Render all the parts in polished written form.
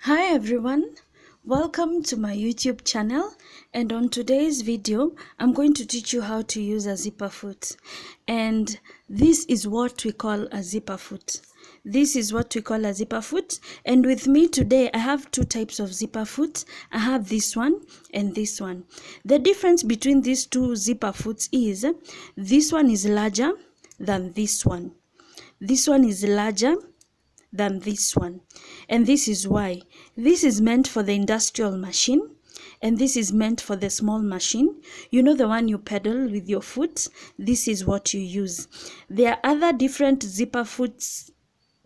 Hi everyone, welcome to my YouTube channel, and on today's video I'm going to teach you how to use a zipper foot. And this is what we call a zipper foot. And with me today I have two types of zipper foot. I have this one and this one. The difference between these two zipper foots is this one is larger than this one. This one is larger than this one, and this is why. This is meant for the industrial machine and this is meant for the small machine. You know, the one you pedal with your foot. This is what you use. There are other different zipper foots.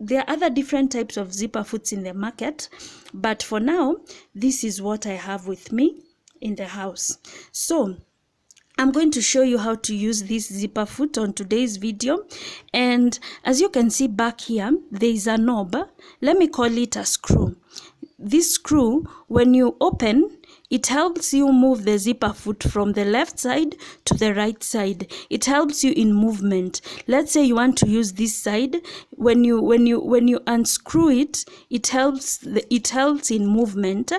There are other different types of zipper foots in the market, but for now this is what I have with me in the house. So I'm going to show you how to use this zipper foot on today's video. And as you can see back here, there is a knob. Let me call it a screw. This screw, when you open, it helps you move the zipper foot from the left side to the right side. It helps you in movement. Let's say you want to use this side. When you unscrew it, it helps in movement,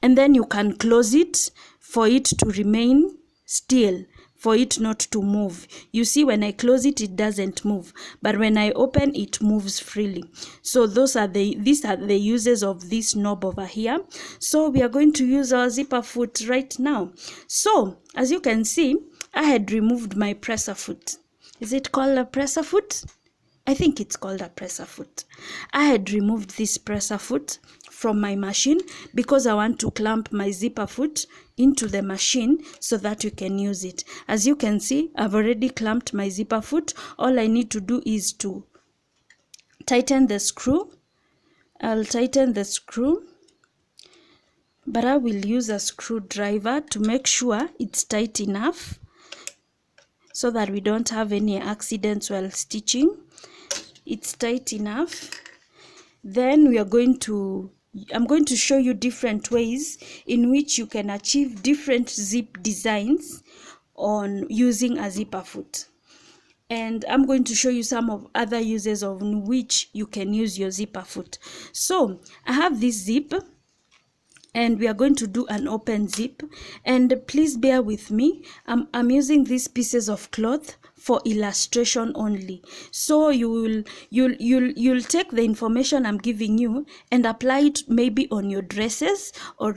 and then you can close it for it to remain still, for it not to move. You see, when I close it, it doesn't move, but when I open, it moves freely. So these are the uses of this knob over here. So we are going to use our zipper foot right now. So as you can see, I had removed my presser foot. Is it called a presser foot? I think it's called a presser foot. I had removed this presser foot from my machine because I want to clamp my zipper foot into the machine so that you can use it. As you can see, I've already clamped my zipper foot. All I need to do is to tighten the screw. I'll tighten the screw, but I will use a screwdriver to make sure it's tight enough so that we don't have any accidents while stitching. It's tight enough. Then I'm going to show you different ways in which you can achieve different zip designs on using a zipper foot. And I'm going to show you some of other uses on which you can use your zipper foot. So I have this zip, and we are going to do an open zip, and please bear with me. I'm using these pieces of cloth for illustration only. So you'll take the information I'm giving you and apply it maybe on your dresses or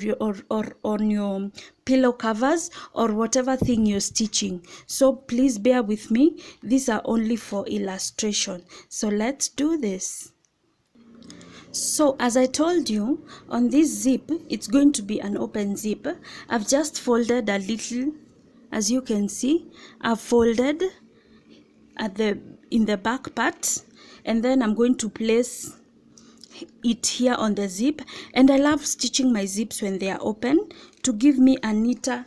on your pillow covers or whatever thing you're stitching. So please bear with me. These are only for illustration. So let's do this. So as I told you, on this zip, it's going to be an open zip. I've just folded a little. As you can see, I've folded in the back part, and then I'm going to place it here on the zip. And I love stitching my zips when they are open to give me a neater,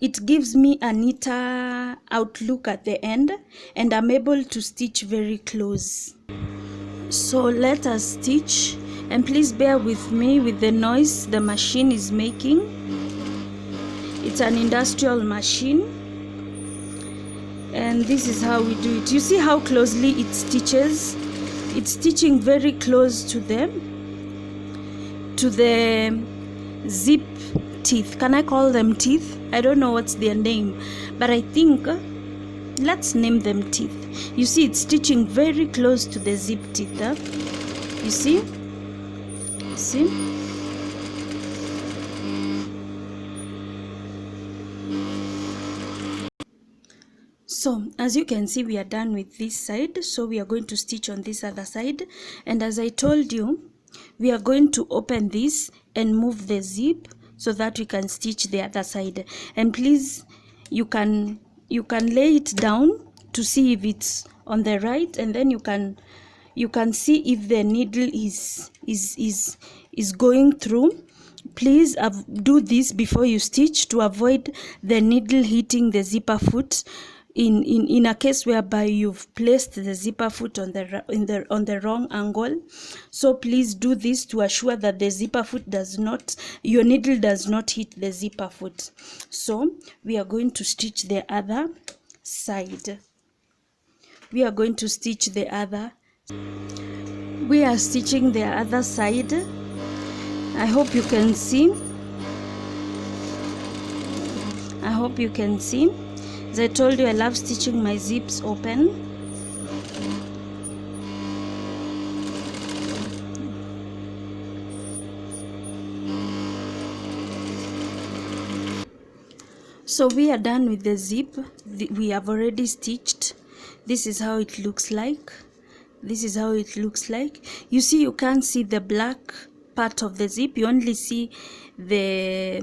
it gives me a neater outlook at the end, and I'm able to stitch very close. So let us stitch, and please bear with me with the noise the machine is making. It's an industrial machine, and this is how we do it. You see how closely it stitches? It's stitching very close to the zip teeth. Can I call them teeth? I don't know what's their name, but I think let's name them teeth. You see, it's stitching very close to the zip teeth. You see? See? So as you can see, we are done with this side. So we are going to stitch on this other side. And as I told you, we are going to open this and move the zip so that we can stitch the other side. And please, you can lay it down to see if it's on the right, and then you can see if the needle is going through. Please do this before you stitch to avoid the needle hitting the zipper foot in a case whereby you've placed the zipper foot on the wrong angle. So please do this to assure that the zipper foot your needle does not hit the zipper foot. So we are going to stitch the other side. We are stitching the other side. I hope you can see. I hope you can see. As I told you, I love stitching my zips open. So we are done with the zip. We have already stitched. This is how it looks like. This is how it looks like. You see, you can't see the black part of the zip. You only see the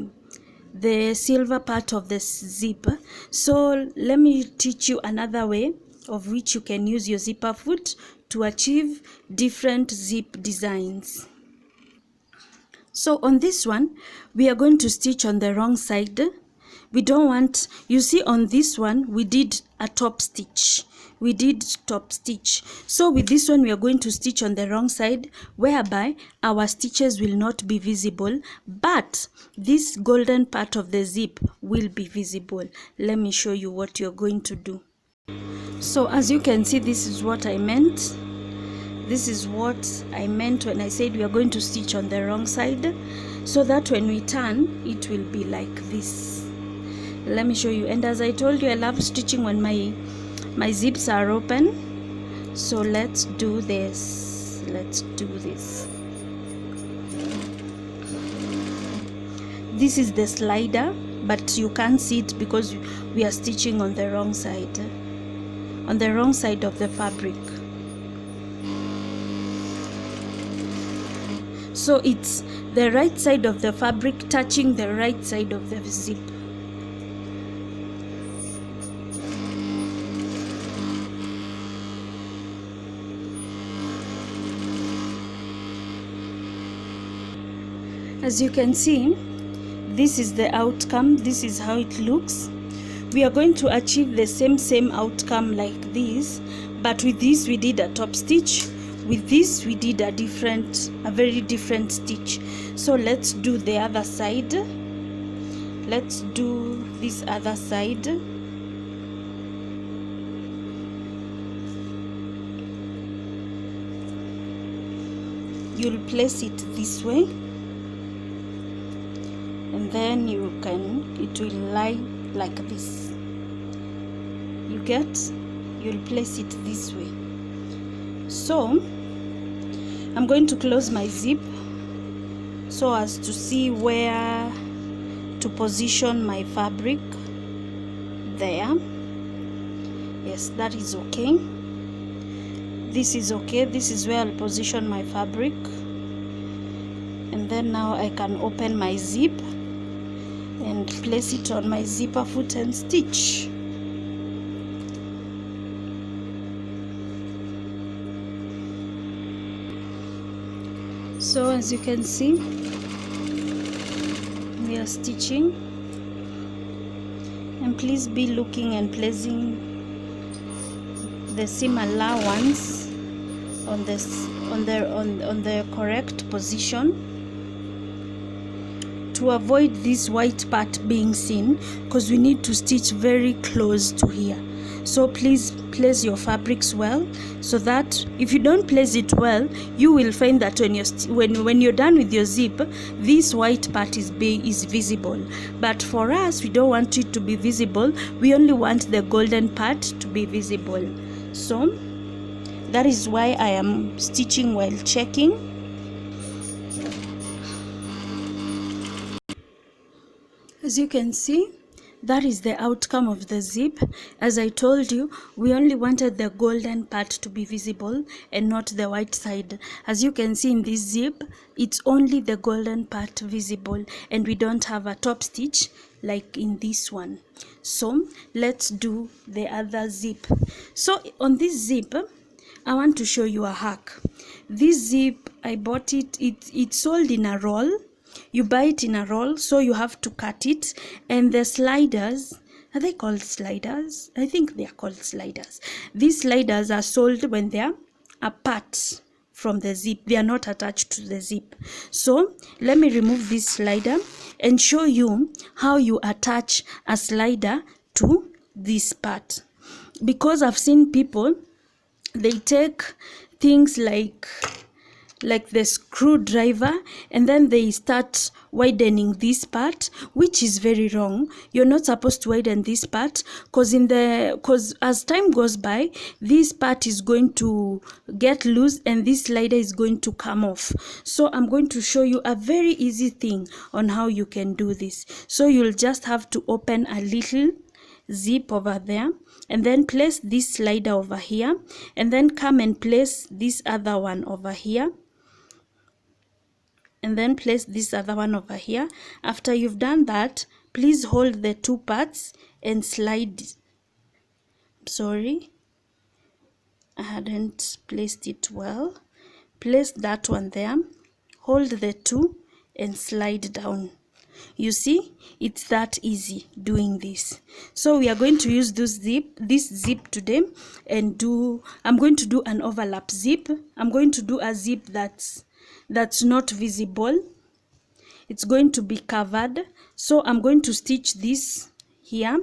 silver part of the zip. So let me teach you another way of which you can use your zipper foot to achieve different zip designs. So on this one, we are going to stitch on the wrong side. We don't want, you see on this one, we did a top stitch. We did top stitch. So with this one, we are going to stitch on the wrong side, whereby our stitches will not be visible, but this golden part of the zip will be visible. Let me show you what you're going to do. So as you can see, this is what I meant. This is what I meant when I said we are going to stitch on the wrong side, so that when we turn, it will be like this. Let me show you. And as I told you, I love stitching when my zips are open. So let's do this. Let's do this. This is the slider, but you can't see it because we are stitching on the wrong side. On the wrong side of the fabric. So it's the right side of the fabric touching the right side of the zip. As you can see, this is the outcome. This is how it looks. We are going to achieve the same outcome like this, but with this we did a top stitch. With this we did a very different stitch. So let's do the other side. Let's do this other side. You'll place it this way, and then it will lie like this. You get? You'll place it this way. So I'm going to close my zip so as to see where to position my fabric. There. Yes, that is okay. This is okay. This is where I'll position my fabric. And then now I can open my zip and place it on my zipper foot and stitch. So as you can see, we are stitching, and please be looking and placing the seam allowance on the correct position to avoid this white part being seen, because we need to stitch very close to here. So please place your fabrics well, so that if you don't place it well, you will find that when you're done with your zip, this white part is visible. But for us, we don't want it to be visible. We only want the golden part to be visible. So that is why I am stitching while checking. As you can see, that is the outcome of the zip. As I told you, we only wanted the golden part to be visible and not the white side. As you can see in this zip, it's only the golden part visible, and we don't have a top stitch like in this one. So let's do the other zip. So on this zip, I want to show you a hack. This zip, I bought it's sold in a roll. You buy it in a roll, so you have to cut it. And the sliders, are they called sliders? I think they are called sliders. These sliders are sold when they are apart from the zip. They are not attached to the zip. So let me remove this slider and show you how you attach a slider to this part. Because I've seen people, they take things like like the screwdriver, and then they start widening this part, which is very wrong. You're not supposed to widen this part, because as time goes by, this part is going to get loose and this slider is going to come off. So I'm going to show you a very easy thing on how you can do this. So you'll just have to open a little zip over there, and then place this slider over here, and then come and place this other one over here, and then place this other one over here. After you've done that, please hold the two parts and slide. Sorry, I hadn't placed it well. Place that one there, hold the two and slide down. You see, it's that easy doing this. So we are going to use this zip today, and I'm going to do an overlap zip. I'm going to do a zip that's not visible. It's going to be covered. So I'm going to stitch this here.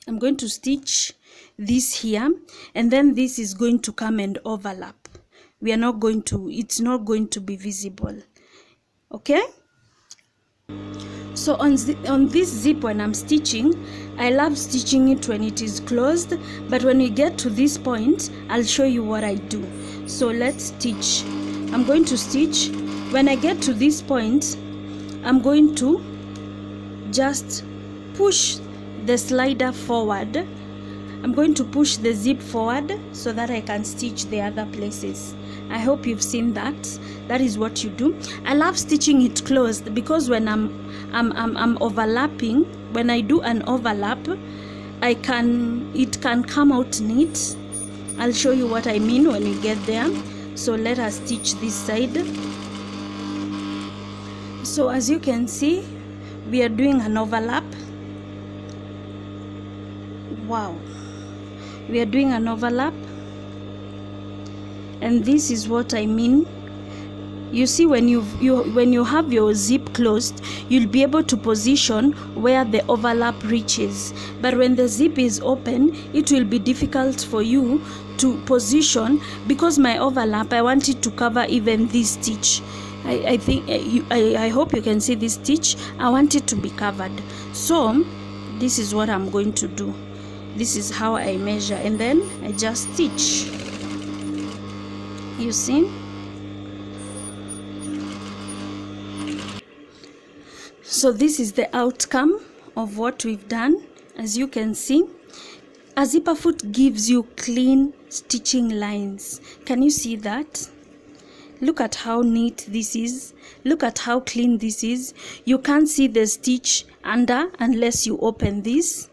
I'm going to stitch this here, and then this is going to come and overlap. It's not going to be visible. Okay, so on this zip, when I'm stitching, I love stitching it when it is closed, but when we get to this point, I'll show you what I do. So let's stitch. I'm going to stitch. When I get to this point, I'm going to just push the slider forward. I'm going to push the zip forward so that I can stitch the other places. I hope you've seen that. That is what you do. I love stitching it closed because when I'm overlapping, when I do an overlap, it can come out neat. I'll show you what I mean when we get there. So let us stitch this side. So as you can see, we are doing an overlap. Wow, we are doing an overlap. And this is what I mean. You see, when you have your zip closed, you'll be able to position where the overlap reaches. But when the zip is open, it will be difficult for you to position, because my overlap, I want it to cover even this stitch. I hope you can see this stitch. I want it to be covered. So this is what I'm going to do. This is how I measure, and then I just stitch. You see? So this is the outcome of what we've done. As you can see, a zipper foot gives you clean stitching lines. Can you see that? Look at how neat this is. Look at how clean this is. You can't see the stitch under unless you open this.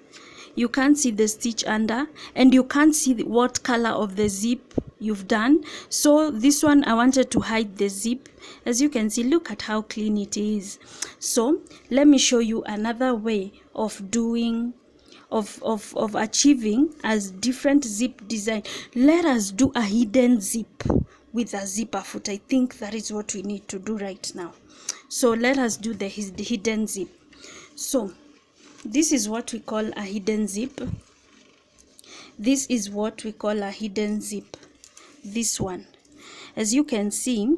You can't see the stitch under, and you can't see what color of the zip you've done. So this one, I wanted to hide the zip. As you can see, look at how clean it is. So let me show you another way of doing of achieving as different zip design. Let us do a hidden zip with a zipper foot. I think that is what we need to do right now. So let us do the hidden zip. So this is what we call a hidden zip. This is what we call a hidden zip. This one. As you can see,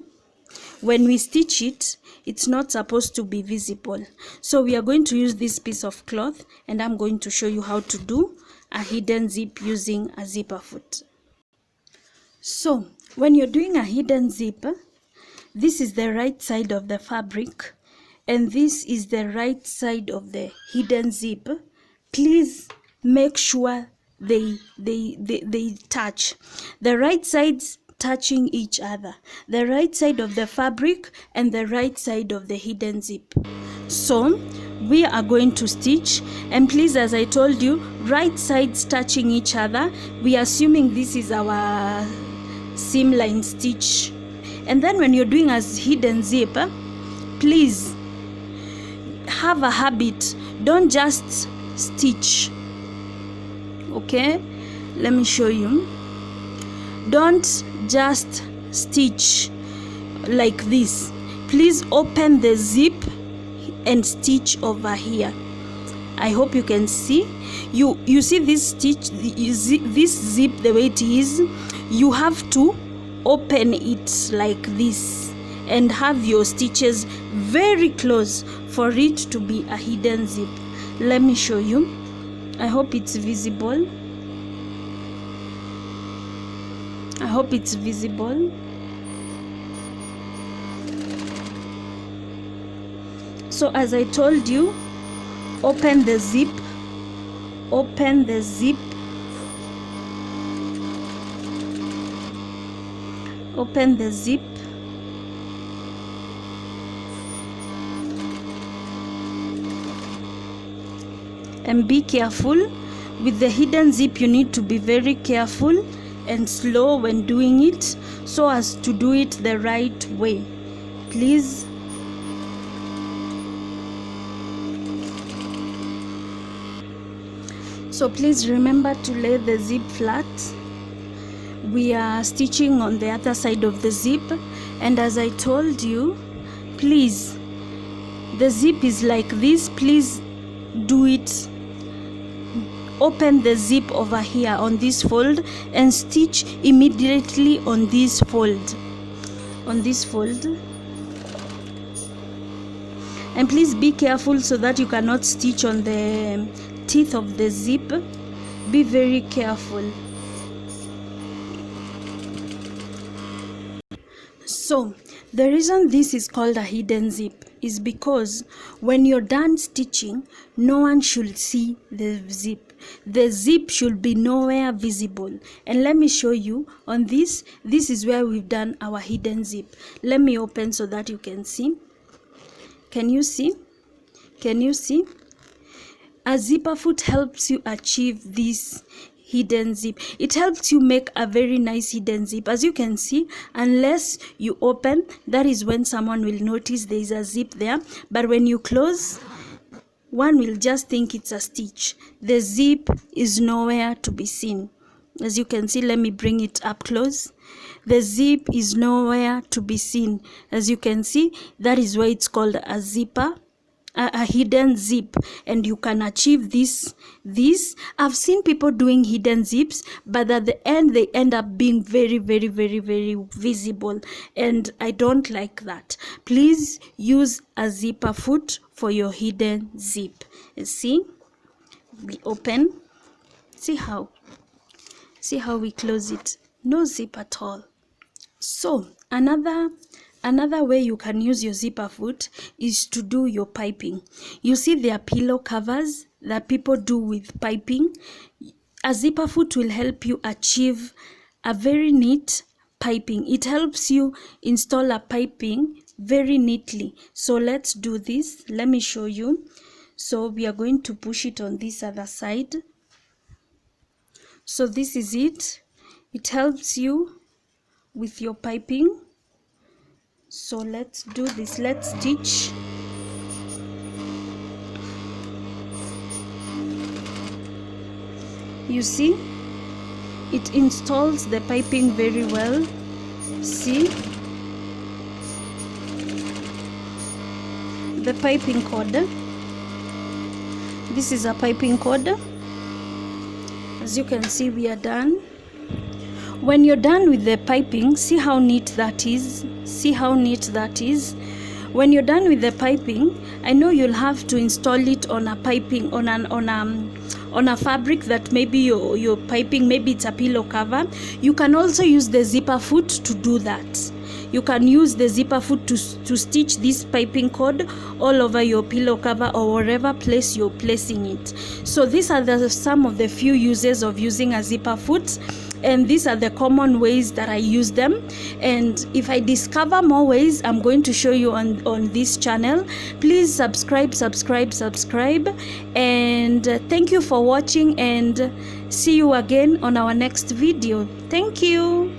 when we stitch it, it's not supposed to be visible. So we are going to use this piece of cloth, and I'm going to show you how to do a hidden zip using a zipper foot. So when you're doing a hidden zip, this is the right side of the fabric, and this is the right side of the hidden zip. Please make sure they touch. The right sides touching each other. The right side of the fabric and the right side of the hidden zip. So we are going to stitch, and please, as I told you, right sides touching each other. We are assuming this is our seam line stitch. And then when you're doing a hidden zip, please have a habit. Don't just stitch. Okay, let me show you. Don't just stitch like this. Please open the zip and stitch over here. I hope you can see. You see this stitch, this zip, the way it is. You have to open it like this and have your stitches very close for it to be a hidden zip. Let me show you. I hope it's visible. I hope it's visible. So as I told you, open the zip, open the zip, open the zip, and be careful. With the hidden zip, you need to be very careful and slow when doing it so as to do it the right way. Please. So please remember to lay the zip flat. We are stitching on the other side of the zip, and as I told you, please, the zip is like this. Please do it. Open the zip over here on this fold and stitch immediately on this fold. On this fold. And please be careful so that you cannot stitch on the teeth of the zip. Be very careful. So the reason this is called a hidden zip is because when you're done stitching, no one should see the zip. The zip should be nowhere visible. And let me show you on this. This is where we've done our hidden zip. Let me open so that you can see. Can you see? Can you see? A zipper foot helps you achieve this hidden zip. It helps you make a very nice hidden zip. As you can see, unless you open, that is when someone will notice there is a zip there. But when you close, one will just think it's a stitch. The zip is nowhere to be seen. As you can see, let me bring it up close. The zip is nowhere to be seen. As you can see, that is why it's called a zipper, a hidden zip. And you can achieve this. I've seen people doing hidden zips, but at the end they end up being very, very, very, very visible, and I don't like that. Please use a zipper foot for your hidden zip. See, we open. See how we close it. No zip at all. So another way you can use your zipper foot is to do your piping. You see, there are pillow covers that people do with piping. A zipper foot will help you achieve a very neat piping. It helps you install a piping very neatly. So let's do this. Let me show you. So we are going to push it on this other side. So this is it. It helps you with your piping. So let's do this. Let's stitch. You see, it installs the piping very well. See, the piping cord. This is a piping cord. As you can see, we are done. When you're done with the piping, see how neat that is. See how neat that is. When you're done with the piping, I know you'll have to install it on a piping, on a fabric that maybe your piping, maybe it's a pillow cover. You can also use the zipper foot to do that. You can use the zipper foot to stitch this piping cord all over your pillow cover or wherever place you're placing it. So these are some of the few uses of using a zipper foot. And these are the common ways that I use them. And if I discover more ways, I'm going to show you on this channel. Please subscribe. And thank you for watching, and see you again on our next video. Thank you.